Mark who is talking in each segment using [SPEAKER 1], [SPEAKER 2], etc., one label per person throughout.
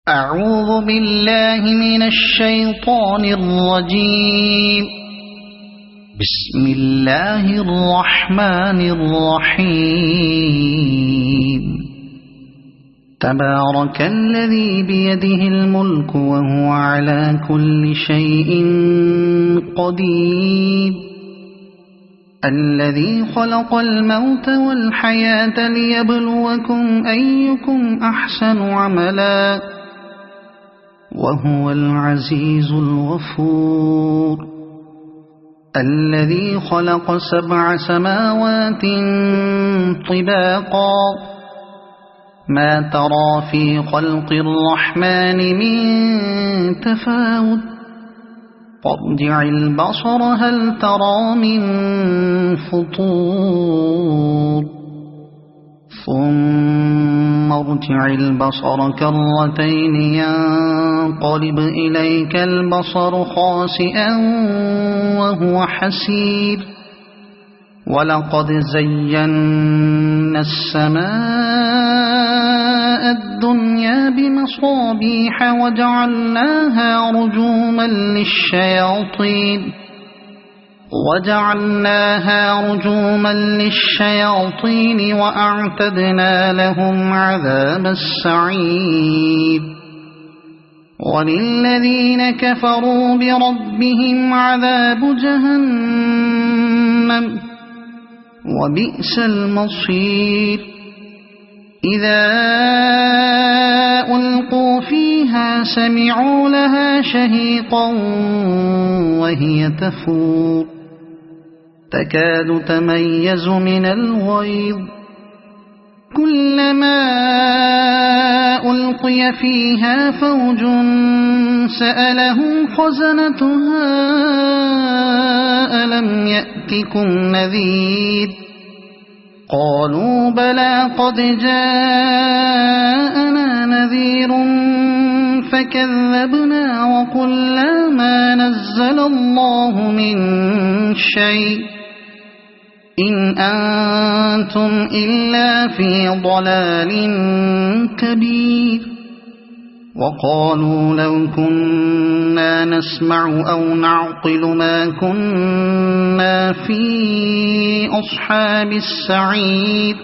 [SPEAKER 1] أعوذ بالله من الشيطان الرجيم. بسم الله الرحمن الرحيم. تبارك الذي بيده الملك وهو على كل شيء قدير. الذي خلق الموت والحياة ليبلوكم أيكم أحسن عملا وهو العزيز الغفور. الذي خلق 7 سماوات طباقا ما ترى في خلق الرحمن من تفاوت فارجع البصر هل ترى من فطور ثم ارجع البصر كرتين ينقلب إليك البصر خاسئا وهو حسير. ولقد زينا السماء الدنيا بمصابيح وجعلناها رجوما للشياطين وأعتدنا لهم عذاب السعير. وللذين كفروا بربهم عذاب جهنم وبئس المصير. إذا ألقوا فيها سمعوا لها شهيقا وهي تفور تكاد تميز من الغيظ. كلما ألقي فيها فوج سألهم خزنتها ألم يأتكم نذير قالوا بلى قد جاءنا نذير فكذبنا وقلنا ما نزل الله من شيء إن أنتم إلا في ضلال كبير. وقالوا لو كنا نسمع أو نعقل ما كنا في أصحاب السعير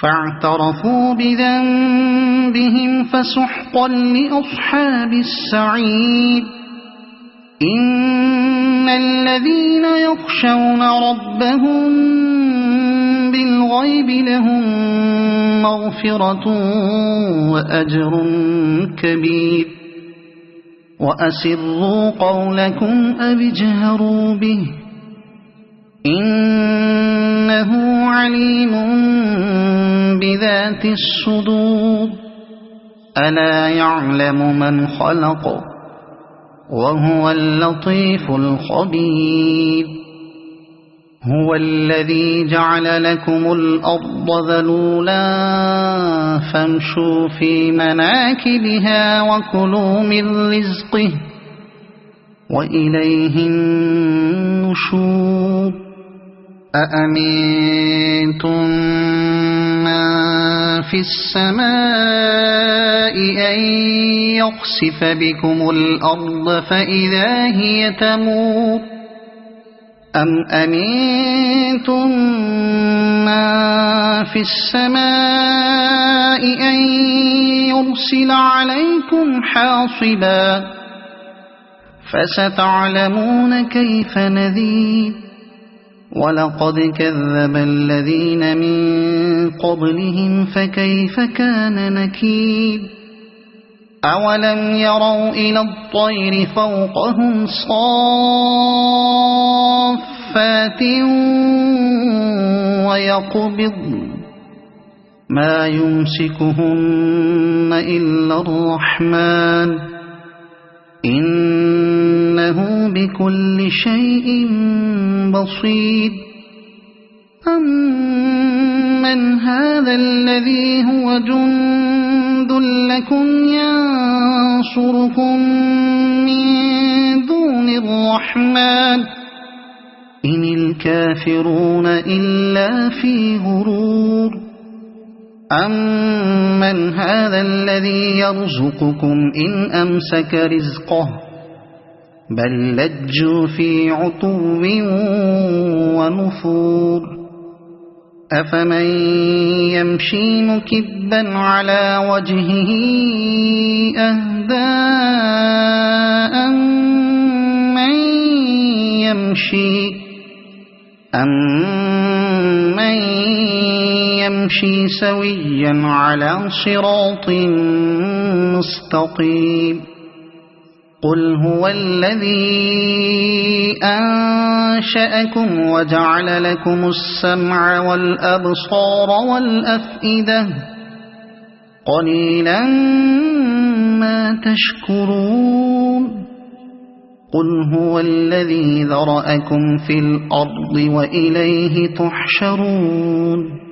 [SPEAKER 1] فاعترفوا بذنبهم فسحقا لأصحاب السعير. إن الذين يخشون ربهم بالغيب لهم مغفرة وأجر كبير. وأسروا قولكم أو اجهروا به إنه عليم بذات الصدور. ألا يعلم من خلق وهو اللطيف الخبير. هو الذي جعل لكم الأرض ذلولا فامشوا في مناكبها وكلوا من رزقه وإليه النشور. أأمنتم من في السماء أن يخسف بكم الأرض فإذا هي تمور أم أمنتم من في السماء أن يرسل عليكم حاصبا فستعلمون كيف نذير. ولقد كذب الذين من قبلهم فكيف كان نكير. أولم يروا إلى الطير فوقهم صافات ويقبضن ما يمسكهن إلا الرحمن إنه بكل شيء بصير. أمن هذا الذي هو جند لكم ينصركم من دون الرحمن إن الكافرون إلا في غرور. أَمَّنْ هَذَا الَّذِي يَرْزُقُكُمْ إِنْ أَمْسَكَ رِزْقَهُ بَل لَّجُّوا فِي عُتُوٍّ وَنُفُورٍ أَفَمَن يَمْشِي مُكِبًّا عَلَى وَجْهِهِ أَهْدَىٰ أَمَّن يَمْشِي سَوِيًّا عَلَى صِرَاطٍ مُّسْتَقِيمٍ قُلْ هُوَ الَّذِي أَنشَأَكُمْ وَجَعَلَ لَكُمُ السَّمْعَ وَالْأَبْصَارَ وَالْأَفْئِدَةَ قَلِيلًا مَّا تَشْكُرُونَ قُلْ هُوَ الَّذِي ذَرَأَكُمْ فِي الْأَرْضِ وَإِلَيْهِ تُحْشَرُونَ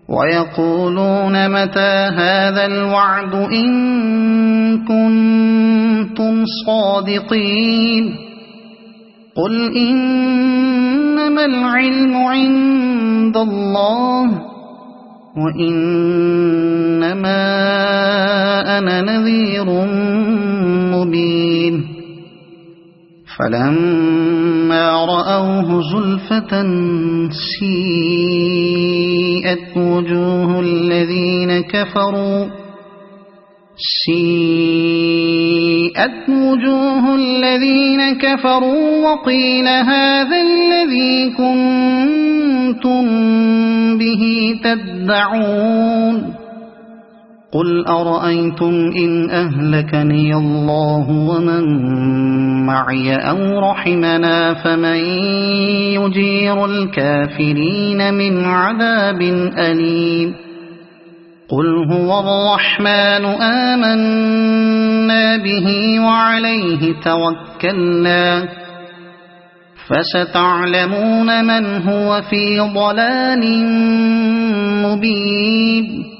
[SPEAKER 1] وَيَقُولُونَ مَتَىٰ هَٰذَا الْوَعْدُ إِن كُنتُمْ صَادِقِينَ قُلْ إِنَّمَا الْعِلْمُ عِندَ اللَّهِ وَإِنَّمَا أَنَا نَذِيرٌ مُّبِينٌ فَلَمَّا رَأَوْهُ زُلْفَةً سِيئَتْ وُجُوهُ الَّذِينَ كَفَرُوا وَقِيلَ هَٰذَا الَّذِي كُنتُم بِهِ تَدَّعُونَ قُلْ أَرَأَيْتُمْ إِنْ أَهْلَكَنِيَ اللَّهُ وَمَن مَّعِيَ أَوْ رَحِمَنَا فَمَن يُجِيرُ الْكَافِرِينَ مِنْ عَذَابٍ أَلِيمٍ قُلْ هُوَ الرَّحْمَٰنُ آمَنَّا بِهِ وَعَلَيْهِ تَوَكَّلْنَا فَسَتَعْلَمُونَ مَنْ هُوَ فِي ضَلَالٍ مُّبِينٍ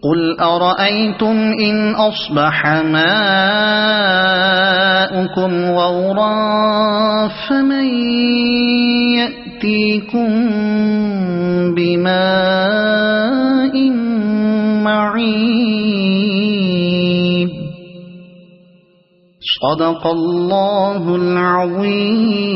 [SPEAKER 1] قُلْ أَرَأَيْتُمْ إِنْ أَصْبَحَ مَاؤُكُمْ غَوْرًا فَمَن يَأْتِيكُم بِمَاءٍ مَّعِينٍ صَدَقَ اللَّهُ الْعَظِيمُ.